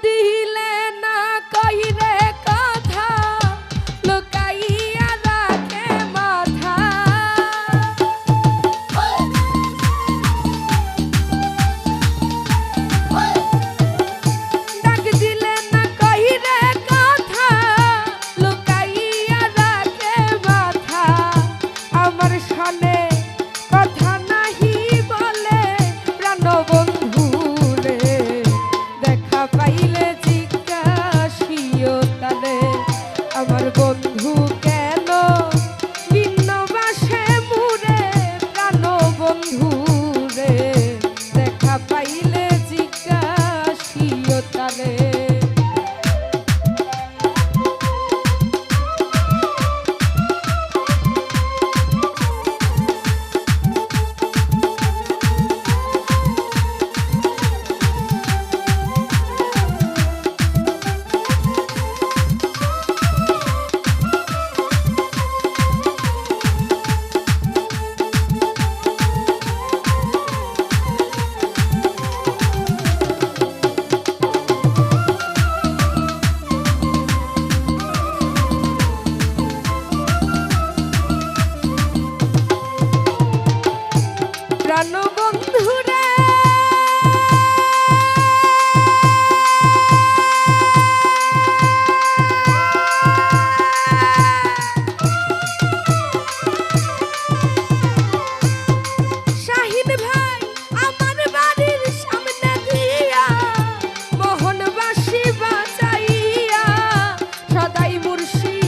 দিলে না কইরে কথা লুকাইয়া রাখে মাথা ডাক দিলে না কইরে কথা লুকাইয়া রাখে মাথা আমার সনে কথা নাহি বলে প্রাণ বন্ধু রে দেখা পাইলে জিজ্ঞাসিও তারে আমার বন্ধু কেন ভিন্ন বাসে মুরে প্রাণ বন্ধু রে দেখা পাইলে জিজ্ঞাসিও তারে প্রাণবন্ধু